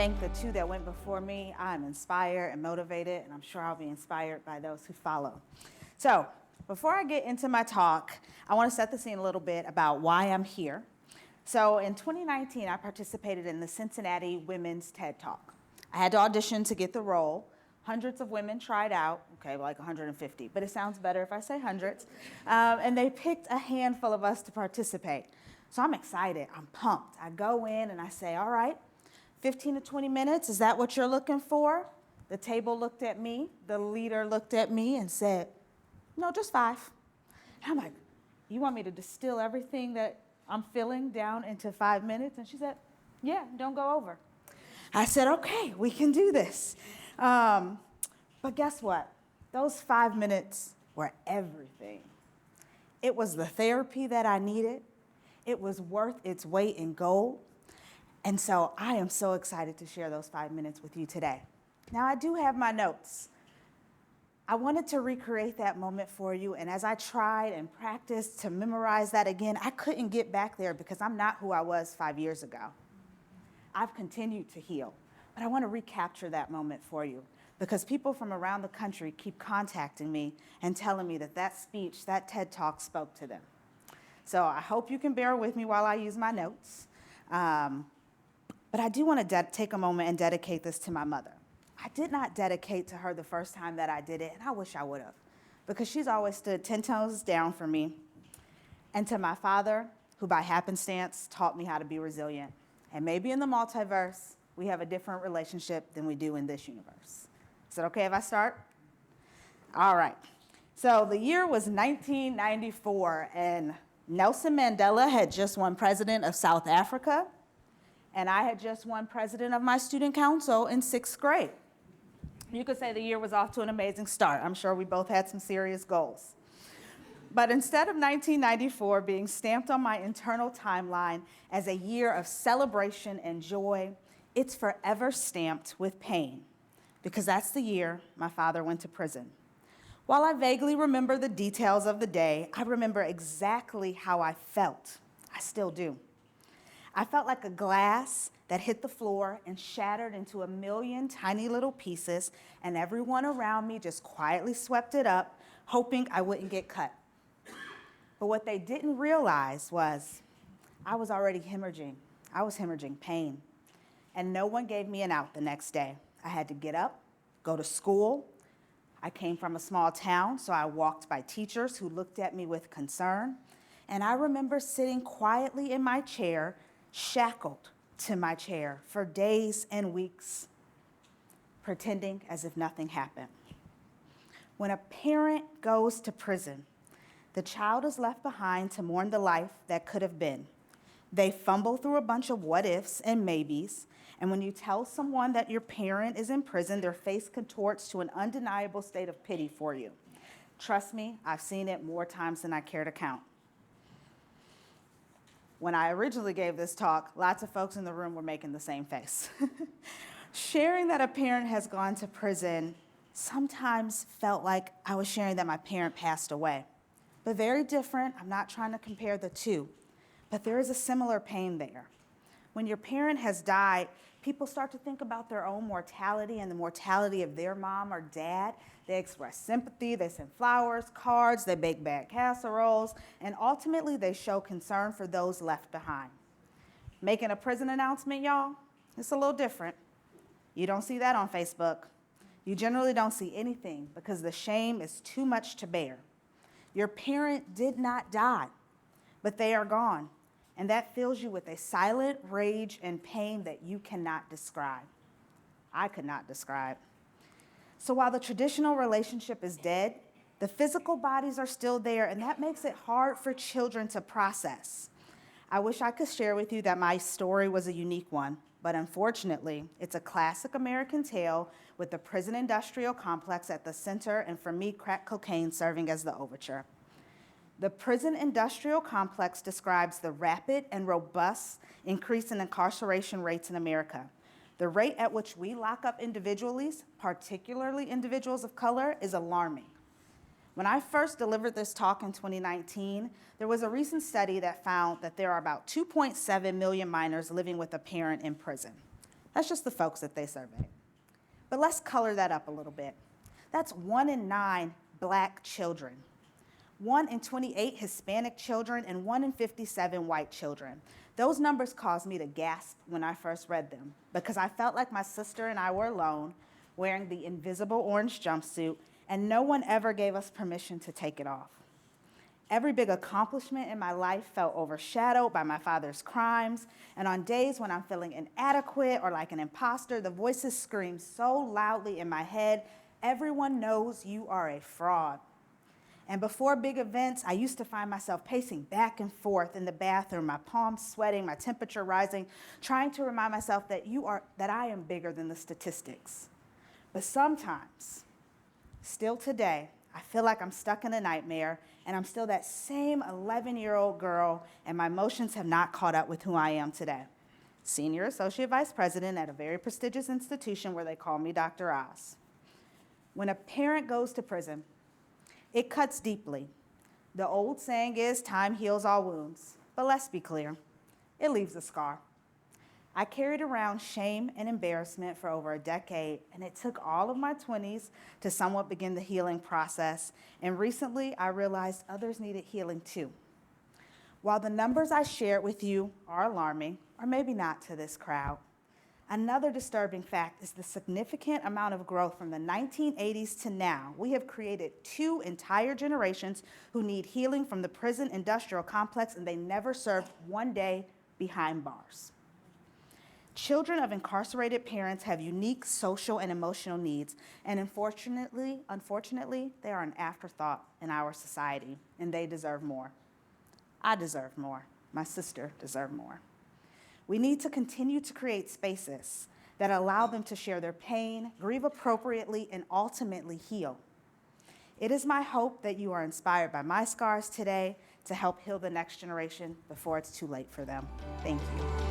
thank the two that went before me. I'm inspired and motivated, and I'm sure I'll be inspired by those who follow. So, before I get into my talk, I want to set the scene a little bit about why I'm here. So, in 2019, I participated in the Cincinnati Women's TED Talk. I had to audition to get the role. Hundreds of women tried out, okay, like 150, but it sounds better if I say hundreds. And they picked a handful of us to participate. So I'm excited, I'm pumped. I go in and I say, all right, 15 to 20 minutes, is that what you're looking for? The table looked at me, the leader looked at me and said, no, just 5. And I'm like, you want me to distill everything that I'm feeling down into 5 minutes? And she said, yeah, don't go over. I said, okay, we can do this. But guess what? Those 5 minutes were everything. It was the therapy that I needed. It was worth its weight in gold. And so I am so excited to share those 5 minutes with you today. Now, I do have my notes. I wanted to recreate that moment for you, and as I tried and practiced to memorize that again, I couldn't get back there because I'm not who I was 5 years ago. I've continued to heal, but I want to recapture that moment for you because people from around the country keep contacting me and telling me that that speech, that TED Talk spoke to them. So I hope you can bear with me while I use my notes. But I do want to take a moment and dedicate this to my mother. I did not dedicate to her the first time that I did it, and I wish I would have, because she's always stood 10 toes down for me. And to my father, who by happenstance taught me how to be resilient. And maybe in the multiverse, we have a different relationship than we do in this universe. Is it okay if I start? All right. So the year was 1994, and Nelson Mandela had just won president of South Africa, and I had just won president of my student council in 6th grade. You could say the year was off to an amazing start. I'm sure we both had some serious goals. But instead of 1994 being stamped on my internal timeline as a year of celebration and joy, it's forever stamped with pain, because that's the year my father went to prison. While I vaguely remember the details of the day, I remember exactly how I felt. I still do. I felt like a glass that hit the floor and shattered into a million tiny little pieces, and everyone around me just quietly swept it up, hoping I wouldn't get cut. But what they didn't realize was I was already hemorrhaging. I was hemorrhaging pain. And no one gave me an out the next day. I had to get up, go to school. I came from a small town, so I walked by teachers who looked at me with concern. And I remember sitting quietly in my chair, shackled to my chair for days and weeks, pretending as if nothing happened. When a parent goes to prison, the child is left behind to mourn the life that could have been. They fumble through a bunch of what ifs and maybes, and when you tell someone that your parent is in prison, their face contorts to an undeniable state of pity for you. Trust me, I've seen it more times than I care to count. When I originally gave this talk, lots of folks in the room were making the same face. Sharing that a parent has gone to prison sometimes felt like I was sharing that my parent passed away. But very different. I'm not trying to compare the two, but there is a similar pain there. When your parent has died, people start to think about their own mortality and the mortality of their mom or dad. They express sympathy, they send flowers, cards, they bake bad casseroles, and ultimately they show concern for those left behind. Making a prison announcement, y'all, it's a little different. You don't see that on Facebook. You generally don't see anything because the shame is too much to bear. Your parent did not die, but they are gone. And that fills you with a silent rage and pain that you cannot describe. I could not describe. So while the traditional relationship is dead, the physical bodies are still there, and that makes it hard for children to process. I wish I could share with you that my story was a unique one, but unfortunately, it's a classic American tale with the prison industrial complex at the center, and for me, crack cocaine serving as the overture. The prison industrial complex describes the rapid and robust increase in incarceration rates in America. The rate at which we lock up individuals, particularly individuals of color, is alarming. When I first delivered this talk in 2019, there was a recent study that found that there are about 2.7 million minors living with a parent in prison. That's just the folks that they surveyed. But let's color that up a little bit. That's 1 in 9 Black children, 1 in 28 Hispanic children, and 1 in 57 white children. Those numbers caused me to gasp when I first read them because I felt like my sister and I were alone, wearing the invisible orange jumpsuit, and no one ever gave us permission to take it off. Every big accomplishment in my life felt overshadowed by my father's crimes, and on days when I'm feeling inadequate or like an imposter, the voices scream so loudly in my head, "Everyone knows you are a fraud." And before big events, I used to find myself pacing back and forth in the bathroom, my palms sweating, my temperature rising, trying to remind myself that I am bigger than the statistics. But sometimes, still today, I feel like I'm stuck in a nightmare, and I'm still that same 11-year-old girl, and my emotions have not caught up with who I am today. Senior Associate Vice President at a very prestigious institution where they call me Dr. Oz. When a parent goes to prison, it cuts deeply. The old saying is, time heals all wounds. But let's be clear, it leaves a scar. I carried around shame and embarrassment for over a decade, and it took all of my 20s to somewhat begin the healing process. And recently, I realized others needed healing too. While the numbers I shared with you are alarming, or maybe not to this crowd, another disturbing fact is the significant amount of growth from the 1980s to now. We have created 2 entire generations who need healing from the prison industrial complex, and they never served one day behind bars. Children of incarcerated parents have unique social and emotional needs, and unfortunately, they are an afterthought in our society, and they deserve more. I deserve more. My sister deserves more. We need to continue to create spaces that allow them to share their pain, grieve appropriately, and ultimately heal. It is my hope that you are inspired by my scars today to help heal the next generation before it's too late for them. Thank you.